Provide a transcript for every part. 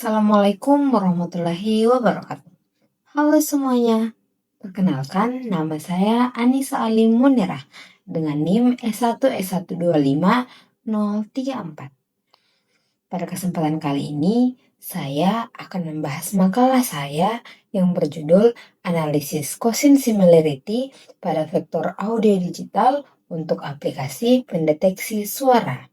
Assalamualaikum warahmatullahi wabarakatuh. Halo semuanya, perkenalkan nama saya Anissa Alim Munirah dengan NIM S1S125-034. Pada kesempatan kali ini, saya akan membahas makalah saya yang berjudul Analisis Quotient Similarity pada Vektor Audio Digital untuk aplikasi pendeteksi suara.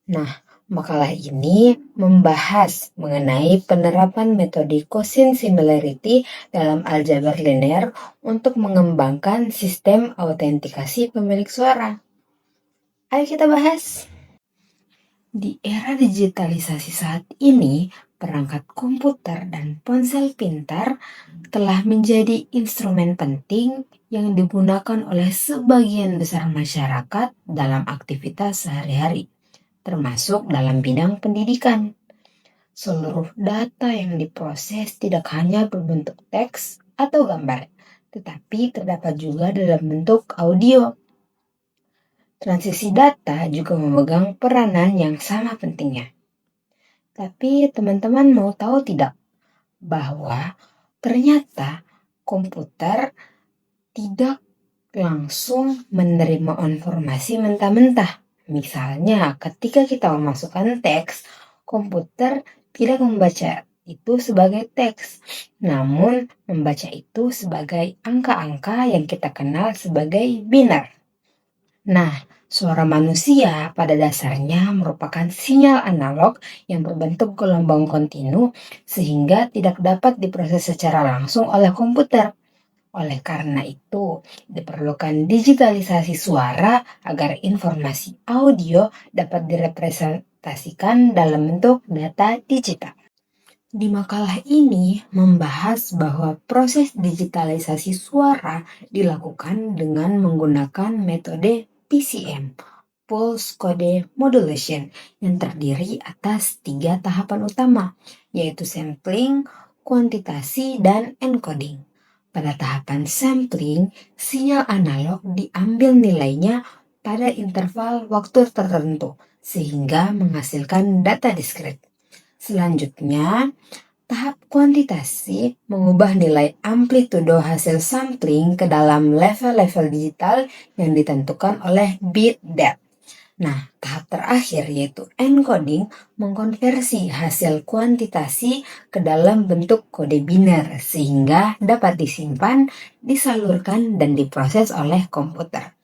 Nah, makalah ini membahas mengenai penerapan metode quotient similarity dalam aljabar linear untuk mengembangkan sistem autentikasi pemilik suara. Ayo kita bahas. Di era digitalisasi saat ini, perangkat komputer dan ponsel pintar telah menjadi instrumen penting yang digunakan oleh sebagian besar masyarakat dalam aktivitas sehari-hari, termasuk dalam bidang pendidikan. Seluruh data yang diproses tidak hanya berbentuk teks atau gambar, tetapi terdapat juga dalam bentuk audio. Transisi data juga memegang peranan yang sama pentingnya. Tapi teman-teman mau tahu tidak bahwa ternyata komputer tidak langsung menerima informasi mentah-mentah. Misalnya ketika kita memasukkan teks, komputer tidak membaca itu sebagai teks, namun membaca itu sebagai angka-angka yang kita kenal sebagai biner. Nah, suara manusia pada dasarnya merupakan sinyal analog yang berbentuk gelombang kontinu sehingga tidak dapat diproses secara langsung oleh komputer. Oleh karena itu, diperlukan digitalisasi suara agar informasi audio dapat direpresentasikan dalam bentuk data digital. Di makalah ini membahas bahwa proses digitalisasi suara dilakukan dengan menggunakan metode PCM, Pulse Code Modulation, yang terdiri atas 3 tahapan utama, yaitu sampling, kuantitasi, dan encoding. Pada tahapan sampling, sinyal analog diambil nilainya pada interval waktu tertentu, sehingga menghasilkan data diskrit. Selanjutnya, tahap kuantitasi mengubah nilai amplitudo hasil sampling ke dalam level-level digital yang ditentukan oleh bit depth. Nah, tahap terakhir yaitu encoding mengkonversi hasil kuantitasi ke dalam bentuk kode biner sehingga dapat disimpan, disalurkan, dan diproses oleh komputer.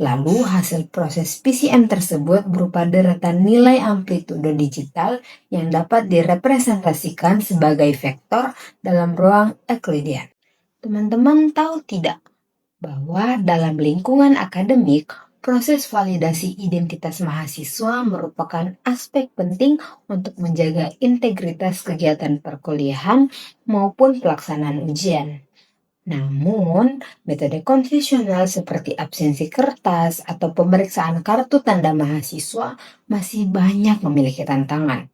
Lalu hasil proses PCM tersebut berupa deretan nilai amplitudo digital yang dapat direpresentasikan sebagai vektor dalam ruang Euclidean. Teman-teman tahu tidak bahwa dalam lingkungan akademik, proses validasi identitas mahasiswa merupakan aspek penting untuk menjaga integritas kegiatan perkuliahan maupun pelaksanaan ujian. Namun, metode konvensional seperti absensi kertas atau pemeriksaan kartu tanda mahasiswa masih banyak memiliki tantangan,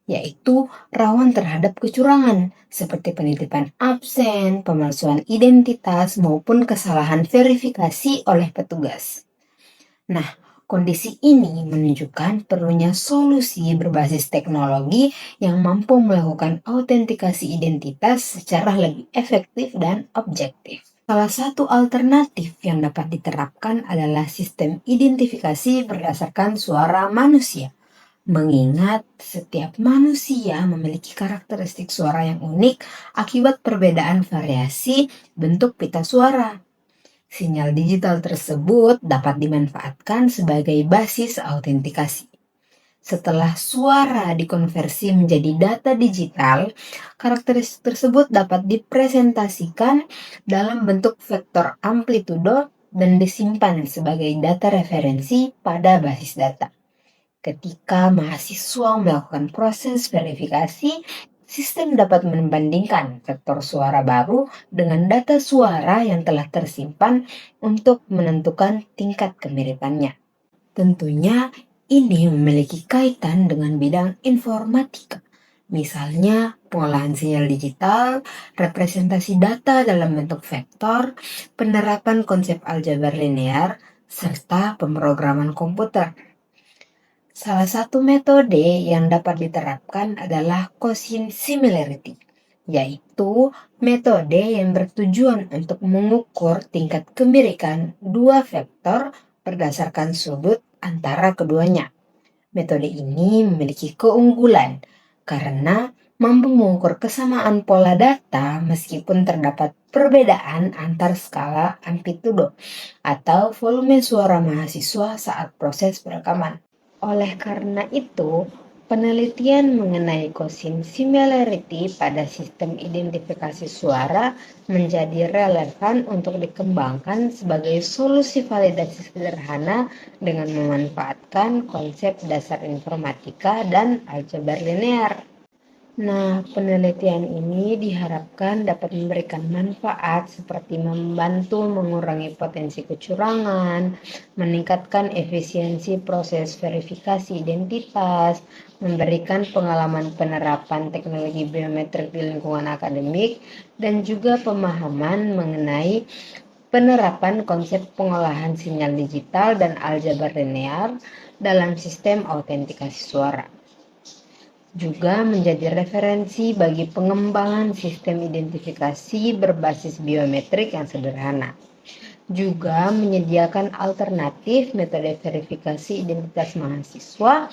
yaitu rawan terhadap kecurangan seperti penitipan absen, pemalsuan identitas, maupun kesalahan verifikasi oleh petugas. Nah, kondisi ini menunjukkan perlunya solusi berbasis teknologi yang mampu melakukan autentikasi identitas secara lebih efektif dan objektif. Salah satu alternatif yang dapat diterapkan adalah sistem identifikasi berdasarkan suara manusia. Mengingat setiap manusia memiliki karakteristik suara yang unik akibat perbedaan variasi bentuk pita suara. Sinyal digital tersebut dapat dimanfaatkan sebagai basis autentikasi. Setelah suara dikonversi menjadi data digital, karakteristik tersebut dapat dipresentasikan dalam bentuk vektor amplitudo dan disimpan sebagai data referensi pada basis data. Ketika mahasiswa melakukan proses verifikasi, sistem dapat membandingkan vektor suara baru dengan data suara yang telah tersimpan untuk menentukan tingkat kemiripannya. Tentunya ini memiliki kaitan dengan bidang informatika. Misalnya pengolahan sinyal digital, representasi data dalam bentuk vektor, penerapan konsep aljabar linear, serta pemrograman komputer. Salah satu metode yang dapat diterapkan adalah quotient similarity, yaitu metode yang bertujuan untuk mengukur tingkat kemiripan dua vektor berdasarkan sudut antara keduanya. Metode ini memiliki keunggulan karena mampu mengukur kesamaan pola data meskipun terdapat perbedaan antar skala amplitudo atau volume suara mahasiswa saat proses perekaman. Oleh karena itu, penelitian mengenai quotient similarity pada sistem identifikasi suara menjadi relevan untuk dikembangkan sebagai solusi validasi sederhana dengan memanfaatkan konsep dasar informatika dan aljabar linear. Nah, penelitian ini diharapkan dapat memberikan manfaat seperti membantu mengurangi potensi kecurangan, meningkatkan efisiensi proses verifikasi identitas, memberikan pengalaman penerapan teknologi biometrik di lingkungan akademik, dan juga pemahaman mengenai penerapan konsep pengolahan sinyal digital dan aljabar linear dalam sistem autentikasi suara. Juga menjadi referensi bagi pengembangan sistem identifikasi berbasis biometrik yang sederhana. Juga menyediakan alternatif metode verifikasi identitas mahasiswa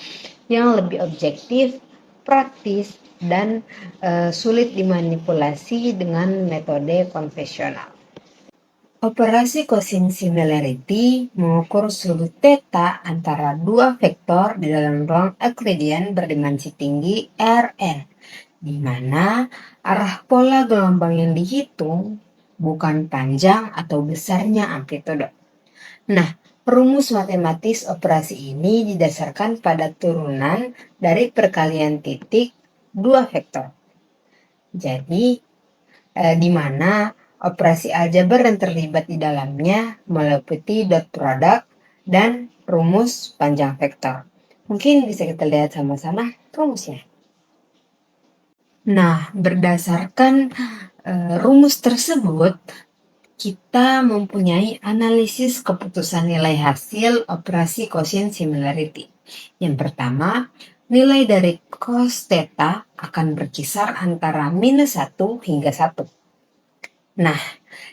yang lebih objektif, praktis, dan sulit dimanipulasi dengan metode konvensional. Operasi quotient similarity mengukur sudut theta antara dua vektor di dalam ruang Euclidean berdimensi tinggi Rn, di mana arah pola gelombang yang dihitung bukan panjang atau besarnya amplitudo. Nah, rumus matematis operasi ini didasarkan pada turunan dari perkalian titik dua vektor. Jadi, di mana operasi aljabar yang terlibat di dalamnya meliputi dot product dan rumus panjang vektor. Mungkin bisa kita lihat sama-sama rumusnya. Nah, berdasarkan rumus tersebut, kita mempunyai analisis keputusan nilai hasil operasi quotient similarity. Yang pertama, nilai dari cos theta akan berkisar antara -1 hingga 1. Nah,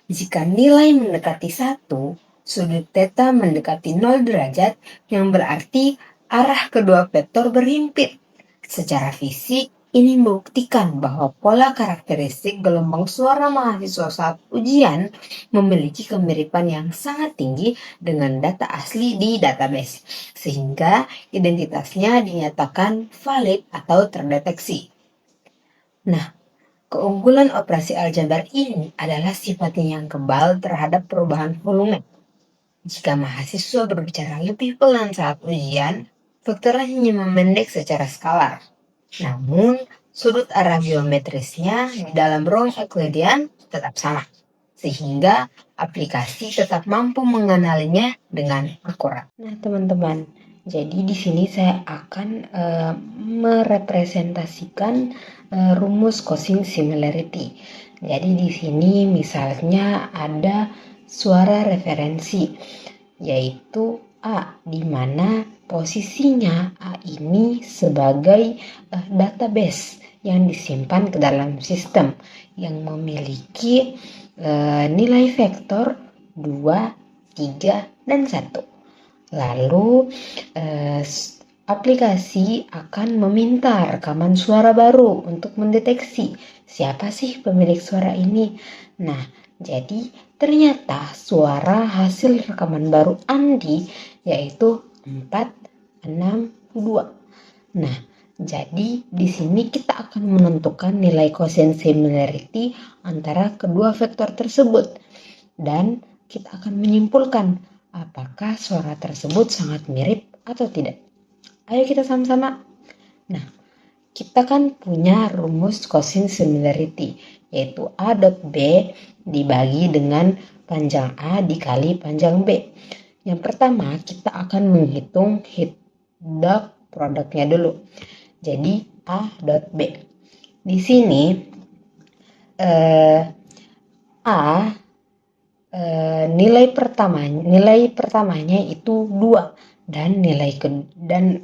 jika nilai mendekati 1, sudut theta mendekati 0 derajat, yang berarti arah kedua vektor berhimpit. Secara fisik, ini membuktikan bahwa pola karakteristik gelombang suara mahasiswa saat ujian memiliki kemiripan yang sangat tinggi dengan data asli di database, sehingga identitasnya dinyatakan valid atau terdeteksi. Nah, keunggulan operasi aljabar ini adalah sifatnya yang kebal terhadap perubahan volume. Jika mahasiswa berbicara lebih pelan saat ujian, vektornya hanya memendek secara skalar. Namun, sudut arah geometrisnya di dalam ruang Euclidean tetap sama, sehingga aplikasi tetap mampu mengenalinya dengan akurat. Nah, teman-teman, jadi di sini saya akan merepresentasikan rumus quotient similarity. Jadi di sini misalnya ada suara referensi, yaitu A, di mana posisinya A ini sebagai database yang disimpan ke dalam sistem yang memiliki nilai vektor 2, 3, dan 1. Lalu aplikasi akan meminta rekaman suara baru untuk mendeteksi siapa sih pemilik suara ini. Nah, jadi ternyata suara hasil rekaman baru Andi yaitu 462. Nah, jadi di sini kita akan menentukan nilai quotient similarity antara kedua vektor tersebut dan kita akan menyimpulkan apakah suara tersebut sangat mirip atau tidak. Ayo kita sama-sama. Nah, kita kan punya rumus quotient similarity, yaitu A dot B dibagi dengan panjang A dikali panjang B. Yang pertama, kita akan menghitung dot produknya dulu. Jadi, A dot B. Di sini, nilai pertamanya itu 2 dan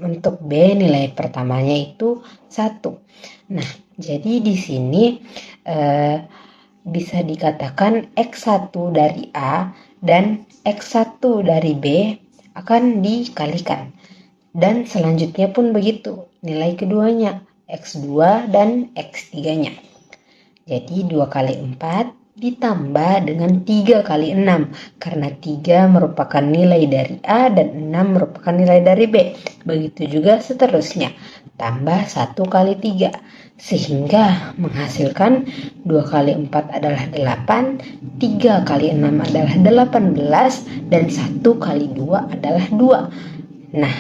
untuk B nilai pertamanya itu 1. Nah, jadi di sini bisa dikatakan X1 dari A dan X1 dari B akan dikalikan. Dan selanjutnya pun begitu, nilai keduanya X2 dan X3-nya. Jadi 2 kali 4 ditambah dengan 3 kali 6, karena 3 merupakan nilai dari A dan 6 merupakan nilai dari B. Begitu juga seterusnya, tambah 1 kali 3, sehingga menghasilkan 2 kali 4 adalah 8, 3 kali 6 adalah 18, dan 1 kali 2 adalah 2. Nah,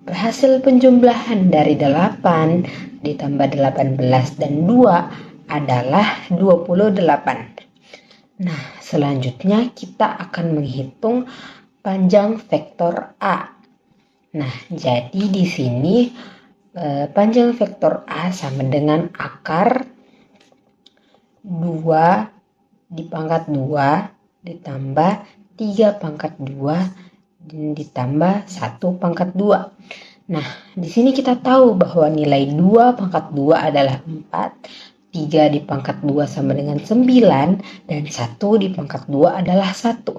hasil penjumlahan dari 8 ditambah 18 dan 2 adalah 28. Nah, selanjutnya kita akan menghitung panjang vektor A. Nah, jadi di sini panjang vektor A sama dengan akar 2 dipangkat 2 ditambah 3 pangkat 2 dan ditambah 1 pangkat 2. Nah, di sini kita tahu bahwa nilai 2 pangkat 2 adalah 4, 3 dipangkat 2 sama dengan 9, dan 1 dipangkat 2 adalah 1.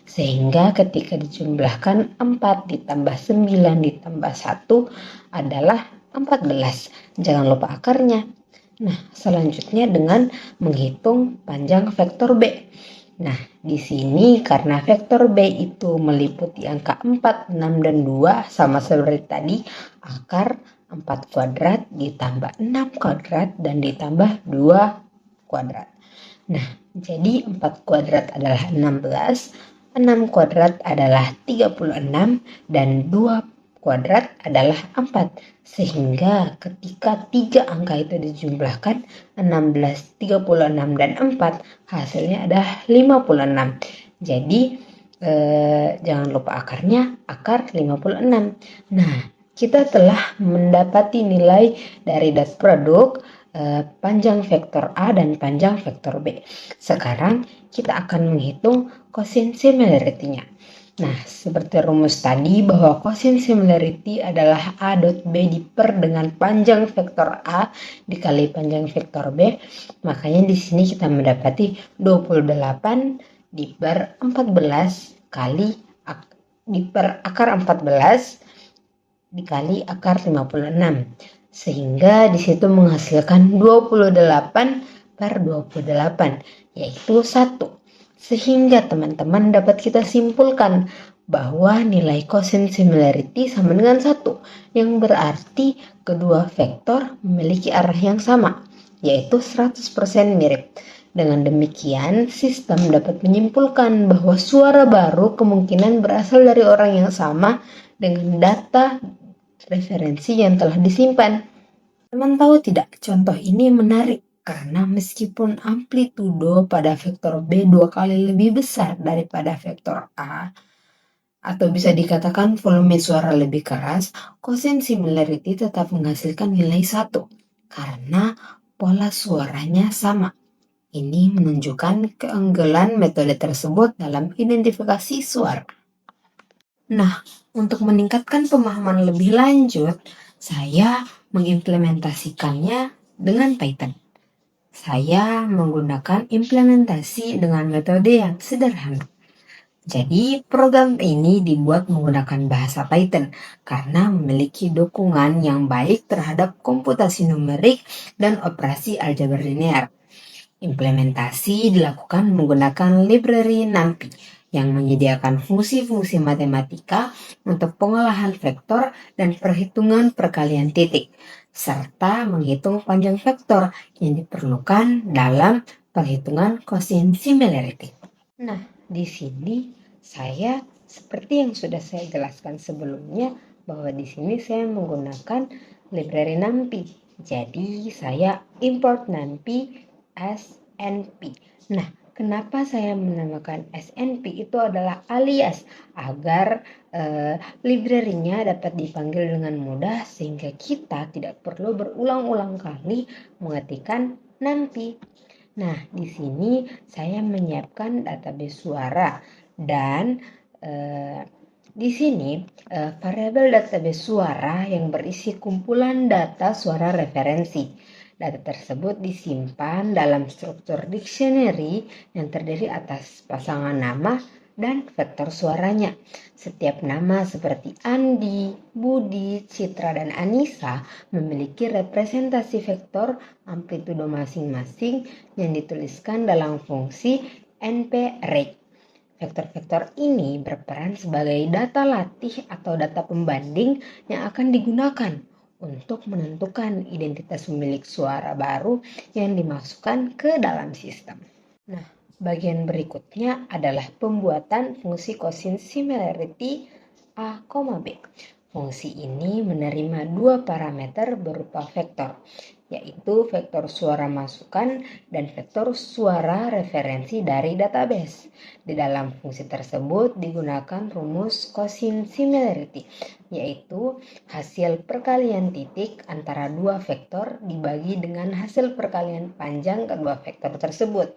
Sehingga ketika dijumlahkan 4 ditambah 9 ditambah 1 adalah 14. Jangan lupa akarnya. Nah, selanjutnya dengan menghitung panjang vektor B. Nah, di sini karena vektor B itu meliputi angka 4, 6, dan 2 sama seperti tadi, akar 4 kuadrat ditambah 6 kuadrat dan ditambah 2 kuadrat. Nah, jadi 4 kuadrat adalah 16, 6 kuadrat adalah 36, dan 2 kuadrat adalah 4. Sehingga ketika 3 angka itu dijumlahkan, 16, 36, dan 4, hasilnya adalah 56. Jadi jangan lupa akarnya, akar 56. Nah, kita telah mendapati nilai dari dot produk panjang vektor A dan panjang vektor B. Sekarang kita akan menghitung kosin similarity-nya. Nah, seperti rumus tadi bahwa kosin similarity adalah A dot B diper dengan panjang vektor A dikali panjang vektor B. Makanya di sini kita mendapati 28 diper 14 kali diper akar 14 dikali akar 56. Sehingga di situ menghasilkan 28 per 28, yaitu 1. Sehingga teman-teman dapat kita simpulkan bahwa nilai kosin similarity sama dengan 1, yang berarti kedua vektor memiliki arah yang sama, yaitu 100% mirip. Dengan demikian, sistem dapat menyimpulkan bahwa suara baru kemungkinan berasal dari orang yang sama dengan data referensi yang telah disimpan. Teman tahu tidak, contoh ini menarik karena meskipun amplitudo pada vektor B 2 kali lebih besar daripada vektor A, atau bisa dikatakan volume suara lebih keras, kosin similarity tetap menghasilkan nilai 1 karena pola suaranya sama. Ini menunjukkan keunggulan metode tersebut dalam identifikasi suara. Nah, untuk meningkatkan pemahaman lebih lanjut, saya mengimplementasikannya dengan Python. Saya menggunakan implementasi dengan metode yang sederhana. Jadi, program ini dibuat menggunakan bahasa Python karena memiliki dukungan yang baik terhadap komputasi numerik dan operasi aljabar linear. Implementasi dilakukan menggunakan library NumPy yang menyediakan fungsi-fungsi matematika untuk pengolahan vektor dan perhitungan perkalian titik, serta menghitung panjang vektor yang diperlukan dalam perhitungan kosin similarity. Nah, di sini saya seperti yang sudah saya jelaskan sebelumnya bahwa di sini saya menggunakan library NumPy. Jadi saya import NumPy SNP. Nah, kenapa saya menamakan SNP? Itu adalah alias agar library-nya dapat dipanggil dengan mudah sehingga kita tidak perlu berulang-ulang kali mengetikkan NumPy. Nah, di sini saya menyiapkan database suara dan di sini variabel database suara yang berisi kumpulan data suara referensi. Data tersebut disimpan dalam struktur dictionary yang terdiri atas pasangan nama dan vektor suaranya. Setiap nama seperti Andi, Budi, Citra, dan Anissa memiliki representasi vektor amplitudo masing-masing yang dituliskan dalam fungsi np-reg. Vektor-vektor ini berperan sebagai data latih atau data pembanding yang akan digunakan untuk menentukan identitas pemilik suara baru yang dimasukkan ke dalam sistem. Nah, bagian berikutnya adalah pembuatan fungsi cosine similarity A, B. Fungsi ini menerima dua parameter berupa vektor, yaitu vektor suara masukan dan vektor suara referensi dari database. Di dalam fungsi tersebut digunakan rumus cosine similarity, yaitu hasil perkalian titik antara dua vektor dibagi dengan hasil perkalian panjang kedua vektor tersebut.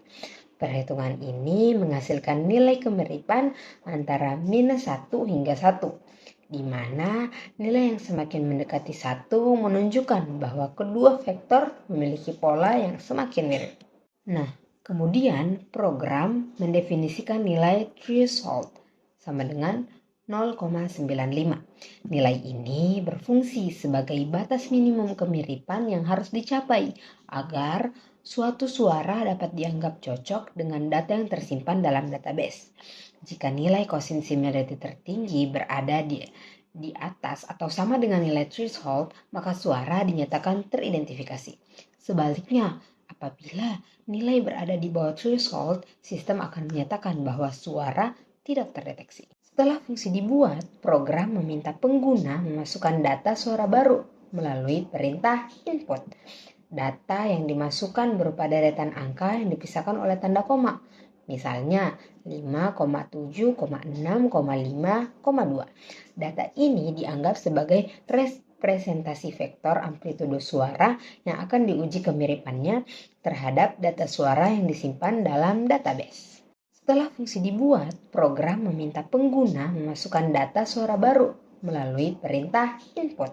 Perhitungan ini menghasilkan nilai kemiripan antara -1 hingga 1, di mana nilai yang semakin mendekati 1 menunjukkan bahwa kedua vektor memiliki pola yang semakin mirip. Nah, kemudian program mendefinisikan nilai threshold sama dengan 0,95. Nilai ini berfungsi sebagai batas minimum kemiripan yang harus dicapai agar suatu suara dapat dianggap cocok dengan data yang tersimpan dalam database. Jika nilai cosine similarity tertinggi berada di atas atau sama dengan nilai threshold, maka suara dinyatakan teridentifikasi. Sebaliknya, apabila nilai berada di bawah threshold, sistem akan menyatakan bahwa suara tidak terdeteksi. Setelah fungsi dibuat, program meminta pengguna memasukkan data suara baru melalui perintah input. Data yang dimasukkan berupa deretan angka yang dipisahkan oleh tanda koma. Misalnya 5,7,6,5,2. Data ini dianggap sebagai representasi vektor amplitudo suara yang akan diuji kemiripannya terhadap data suara yang disimpan dalam database. Setelah fungsi dibuat, program meminta pengguna memasukkan data suara baru melalui perintah input.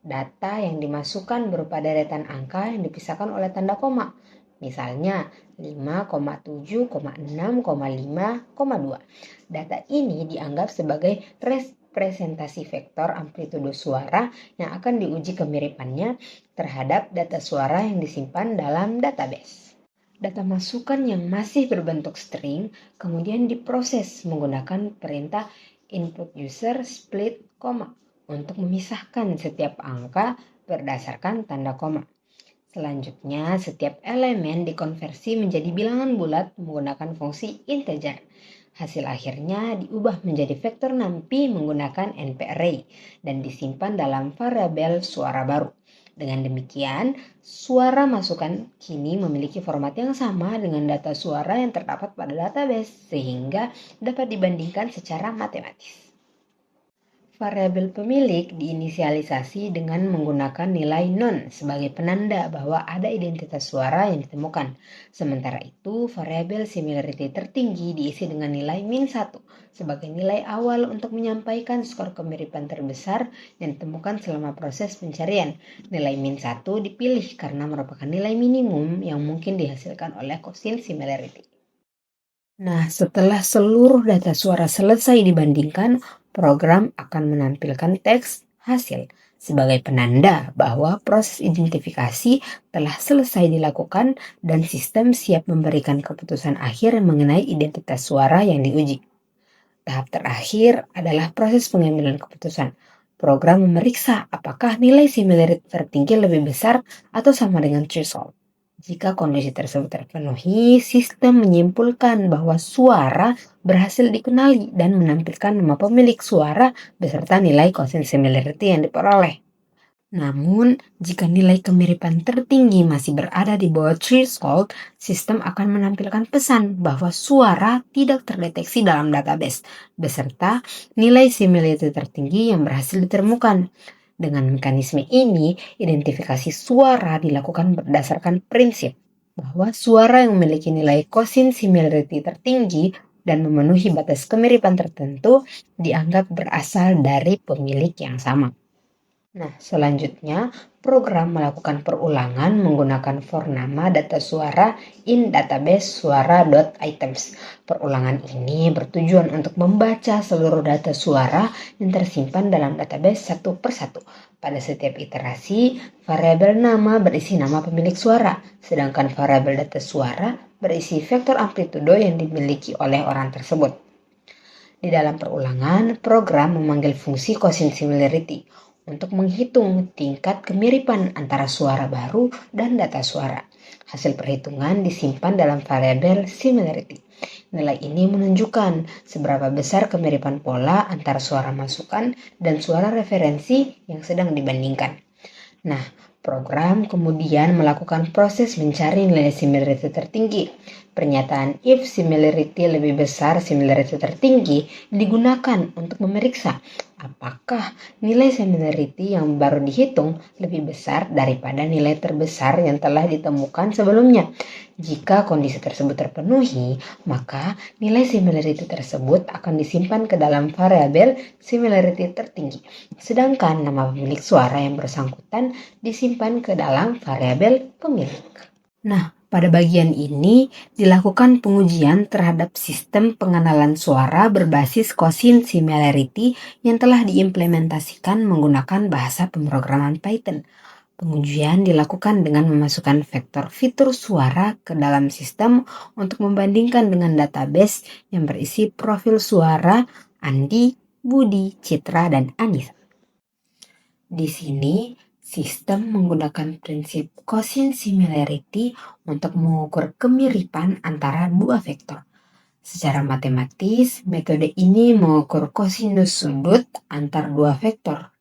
Data yang dimasukkan berupa deretan angka yang dipisahkan oleh tanda koma. Misalnya 5,7,6,5,2. Data ini dianggap sebagai representasi vektor amplitudo suara yang akan diuji kemiripannya terhadap data suara yang disimpan dalam database. Data masukan yang masih berbentuk string kemudian diproses menggunakan perintah input user split koma untuk memisahkan setiap angka berdasarkan tanda koma. Selanjutnya, setiap elemen dikonversi menjadi bilangan bulat menggunakan fungsi integer. Hasil akhirnya diubah menjadi vektor NumPy menggunakan np-array dan disimpan dalam variabel suara baru. Dengan demikian, suara masukan kini memiliki format yang sama dengan data suara yang terdapat pada database sehingga dapat dibandingkan secara matematis. Variabel pemilik diinisialisasi dengan menggunakan nilai non sebagai penanda bahwa ada identitas suara yang ditemukan. Sementara itu, variabel similarity tertinggi diisi dengan nilai -1 sebagai nilai awal untuk menyampaikan skor kemiripan terbesar yang ditemukan selama proses pencarian. Nilai -1 dipilih karena merupakan nilai minimum yang mungkin dihasilkan oleh cosine similarity. Nah, setelah seluruh data suara selesai dibandingkan, program akan menampilkan teks hasil sebagai penanda bahwa proses identifikasi telah selesai dilakukan dan sistem siap memberikan keputusan akhir mengenai identitas suara yang diuji. Tahap terakhir adalah proses pengambilan keputusan. Program memeriksa apakah nilai similarity tertinggi lebih besar atau sama dengan threshold. Jika kondisi tersebut terpenuhi, sistem menyimpulkan bahwa suara berhasil dikenali dan menampilkan nama pemilik suara beserta nilai cosine similarity yang diperoleh. Namun, jika nilai kemiripan tertinggi masih berada di bawah threshold, sistem akan menampilkan pesan bahwa suara tidak terdeteksi dalam database, beserta nilai similarity tertinggi yang berhasil ditemukan. Dengan mekanisme ini, identifikasi suara dilakukan berdasarkan prinsip bahwa suara yang memiliki nilai quotient similarity tertinggi dan memenuhi batas kemiripan tertentu dianggap berasal dari pemilik yang sama. Nah, selanjutnya program melakukan perulangan menggunakan for nama data suara in database suara.items. Perulangan ini bertujuan untuk membaca seluruh data suara yang tersimpan dalam database satu persatu. Pada setiap iterasi, variabel nama berisi nama pemilik suara, sedangkan variabel data suara berisi vektor amplitudo yang dimiliki oleh orang tersebut. Di dalam perulangan, program memanggil fungsi quotient similarity untuk menghitung tingkat kemiripan antara suara baru dan data suara. Hasil perhitungan disimpan dalam variabel similarity. Nilai ini menunjukkan seberapa besar kemiripan pola antara suara masukan dan suara referensi yang sedang dibandingkan. Nah, program kemudian melakukan proses mencari nilai similarity tertinggi. Pernyataan if similarity lebih besar similarity tertinggi digunakan untuk memeriksa apakah nilai similarity yang baru dihitung lebih besar daripada nilai terbesar yang telah ditemukan sebelumnya. Jika kondisi tersebut terpenuhi, maka nilai similarity tersebut akan disimpan ke dalam variabel similarity tertinggi. Sedangkan nama pemilik suara yang bersangkutan disimpan ke dalam variabel pemilik. Nah, pada bagian ini dilakukan pengujian terhadap sistem pengenalan suara berbasis quotient similarity yang telah diimplementasikan menggunakan bahasa pemrograman Python. Pengujian dilakukan dengan memasukkan vektor fitur suara ke dalam sistem untuk membandingkan dengan database yang berisi profil suara Andi, Budi, Citra, dan Anissa. Di sini, sistem menggunakan prinsip quotient similarity untuk mengukur kemiripan antara dua vektor. Secara matematis, metode ini mengukur kosinus sudut antar dua vektor.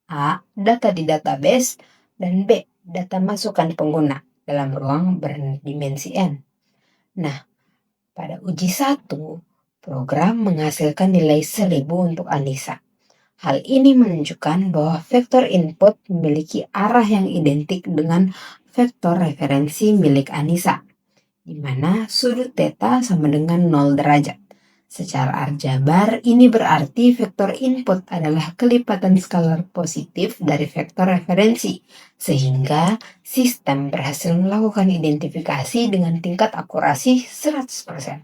A. Data di database, dan B. Data masukan pengguna dalam ruang berdimensi N. Nah, pada uji 1, program menghasilkan nilai 1000 untuk Anissa. Hal ini menunjukkan bahwa vektor input memiliki arah yang identik dengan vektor referensi milik Anissa, di mana sudut theta sama dengan 0 derajat. Secara aljabar, ini berarti vektor input adalah kelipatan skalar positif dari vektor referensi, sehingga sistem berhasil melakukan identifikasi dengan tingkat akurasi 100%.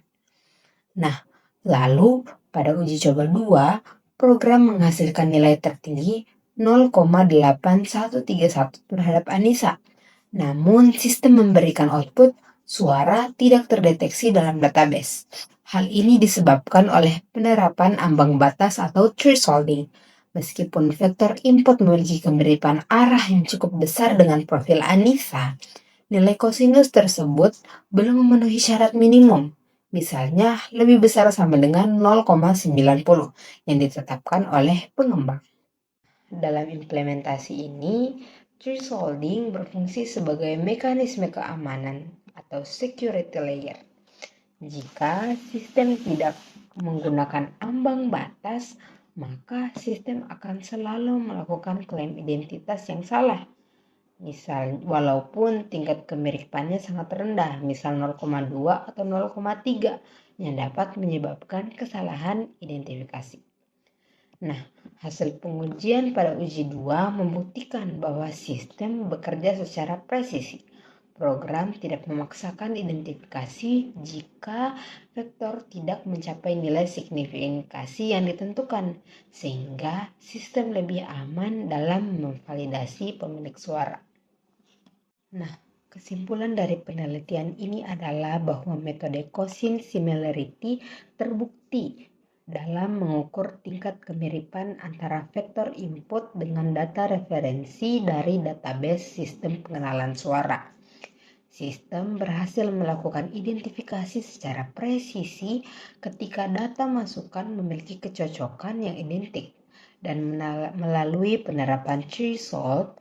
Nah, lalu pada uji coba 2, program menghasilkan nilai tertinggi 0,8131 terhadap Anissa. Namun sistem memberikan output suara tidak terdeteksi dalam database. Hal ini disebabkan oleh penerapan ambang batas atau thresholding. Meskipun vektor input memiliki kemiripan arah yang cukup besar dengan profil Anissa, nilai kosinus tersebut belum memenuhi syarat minimum. Misalnya lebih besar sama dengan 0,90 yang ditetapkan oleh pengembang. Dalam implementasi ini, thresholding berfungsi sebagai mekanisme keamanan atau security layer. Jika sistem tidak menggunakan ambang batas, maka sistem akan selalu melakukan klaim identitas yang salah. Misal, walaupun tingkat kemiripannya sangat rendah, misal 0,2 atau 0,3, yang dapat menyebabkan kesalahan identifikasi. Nah, hasil pengujian pada uji 2 membuktikan bahwa sistem bekerja secara presisi. Program tidak memaksakan identifikasi jika vektor tidak mencapai nilai signifikasi yang ditentukan, sehingga sistem lebih aman dalam memvalidasi pemilik suara. Nah, kesimpulan dari penelitian ini adalah bahwa metode quotient similarity terbukti dalam mengukur tingkat kemiripan antara vektor input dengan data referensi dari database sistem pengenalan suara. Sistem berhasil melakukan identifikasi secara presisi ketika data masukan memiliki kecocokan yang identik, dan melalui penerapan threshold,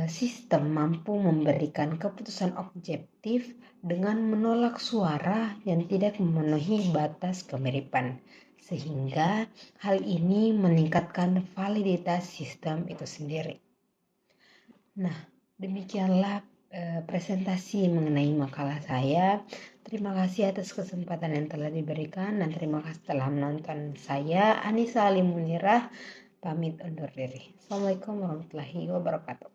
sistem mampu memberikan keputusan objektif dengan menolak suara yang tidak memenuhi batas kemiripan, sehingga hal ini meningkatkan validitas sistem itu sendiri. Nah, demikianlah presentasi mengenai makalah saya. Terima kasih atas kesempatan yang telah diberikan dan terima kasih telah menonton. Saya Anissa Alimunirah pamit undur diri. Assalamualaikum warahmatullahi wabarakatuh.